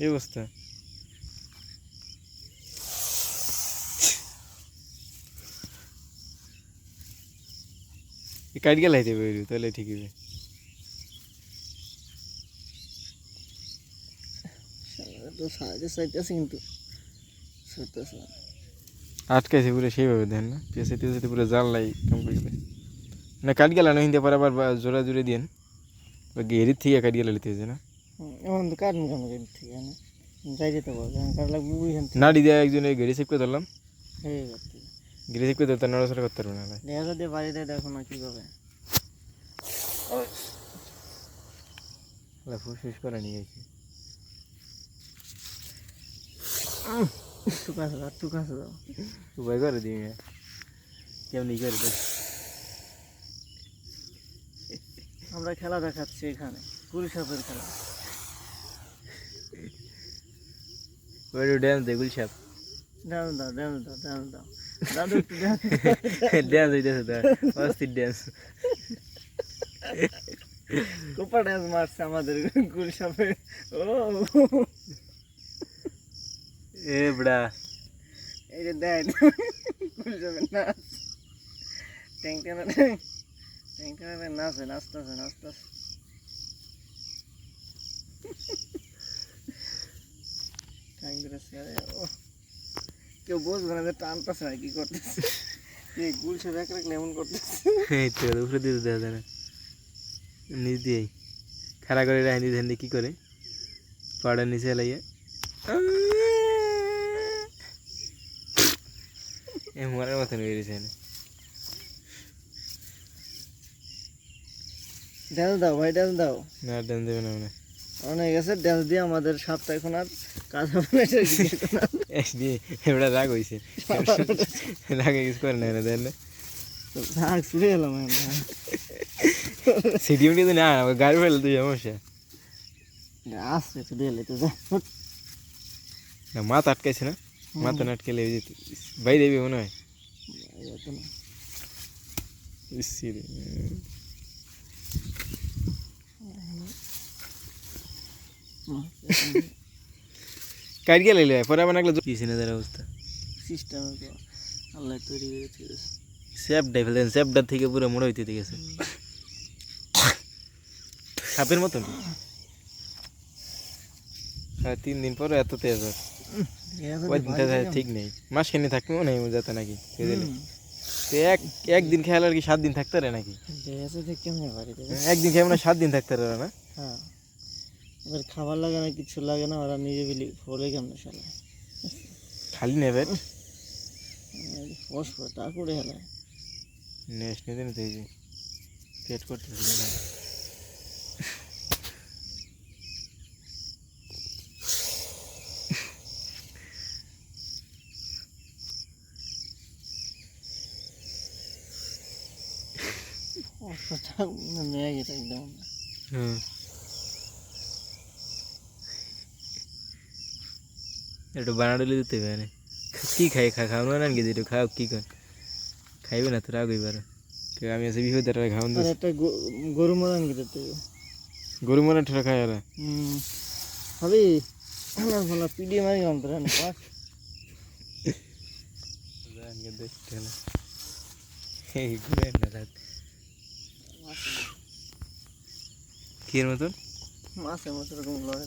এই অবস্থা। কাট গেলে হাইতে বেরু তাহলে ঠিক হবে। তো সাইডে সাইডেছে কিন্তু সরতেছে না। আটকাইছে পুরো সেইভাবে দেন না, পেঁচে টেঁচে পুরো জাল লাই কাম করবে না। কাট গেল না হিন্দে পর আবার জোড়া জুড়ে দিয়েন, গেরির থেকে কাট গেলে লিতে হয়েছে না। এখন তো কাটুন কেন ঠিক আছে, যাই যেতে পারবো কাট লাগবে বুঝেন নাড়ি দিয়ে একজনের গেড়ি চেক করে ধরলাম, হয়ে যাচ্ছে। গেড়ি চেক করে ধরতে নড়াচড়া করতে পারবো না। দেখা দিয়ে বাড়িতে দেখো না কীভাবে ফুসফুস করে নিয়ে গেছি। একটু কাছে দাও, একটু কাছে দাও। উপায় করে দিই কেমনি করে দেখ। আমরা খেলা দেখাচ্ছি এখানে, গুলি সাপের খেলা। ড্যান্স দে গুল সাপ, ডান্স দাও, ডান্স দাও, ডান্স দাও দাদু, একটু ডান্স ড্যান্স হইতেছে তো অস্থির ড্যান্স। কোপা ডান্স মারছে আমাদের গুলি সাপে। ও এ বড়া, এই যে দেখ গুলি সাপের নাচ, ট্যাং ট্যাং ট্যাং ট্যাং নাচে, নাচতেছে নাচতেছে। ট্যাং ধরেছে, ও কেউ বুঝবে না যে টানতেছে না কি করতেছে। এই গুল সাপ এক রাখলে এমন করতেছে। এই তো উপরে দিয়ে দেওয়া যায় না, নিচ দিয়েই খাড়া করে রাখি দিয়ে কি করে পাড়ার নিচে লাইয়া এ মরার মতন বেরিয়েছে না। ডান্স দাও ভাই, ডান্স দাও। না ড্যান্স দেবে না মানে অনেক গেছে ডান্স দিয়ে আমাদের সাপটা এখন আর কাজ হবে না। দিয়ে এবার রাগ হয়েছে, রাগে কিছু করে না দেন না রাগ ছুড়ে এলাম সিটি মিটি না গাড়ি ফেলে তুই সমস্যা আসছে, ছুটে এলে তো যা। না মাথা আটকাইছে না, মাথা না আটকাইলে ভাই দেবে মনে হয়। ইসিরে কাট গেলে পরে আবার নাগলে কি সিনেদার অবস্থা। সিস্টেম আল্লাহ তৈরি করেছে। স্যাপডাই ফেলতেন, স্যাপডার থেকে পুরো মোড়া হইতে গেছে সাপের মতন। 3 দিন পরে এত তেজ হয়, ওই দিনটা ঠিক নেই, মাসখানি থাকতে মনে হয় যাতে নাকি একদিন খেয়াল আর কি 7 দিন থাকতে পারে নাকি, একদিন খেয়ে মানে 7 দিন থাকতে পারে না। হ্যাঁ, ওদের খাবার লাগে না, কিছু লাগে না, ওরা নিজে বিলি ফলে কেমন সালে খালি নেবে তা করে হেলায় নেক্সট দিন দেখি পেট করতেছি না। মেয়ে গেছে একদম। একটু বানাডলি দিতে হবে না, কি খাই খাওয়ানো না কি একটু খাও কি কর খাইবে না তো রাগ হইবার। আমি আছে বিহুদের খাওয়ান দিচ্ছি, একটা গরু মরান গেতে গরু মনে ঠেলা খাই আর হবি ভালো পিডি মারি অন্তর কি মতন মাছের মতো এরকম লড়ে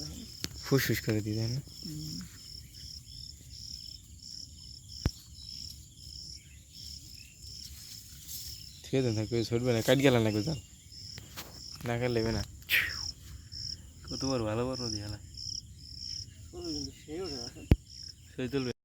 ফুসফুস করে দিই না। ঠিক আছে থাকবে, ছুটবে না, কাট গেল না কোথাও না কাটলে না। কত বড় ভালো বড় দিয়ে সেই তুলবে।